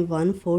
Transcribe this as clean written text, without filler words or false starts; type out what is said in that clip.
1/4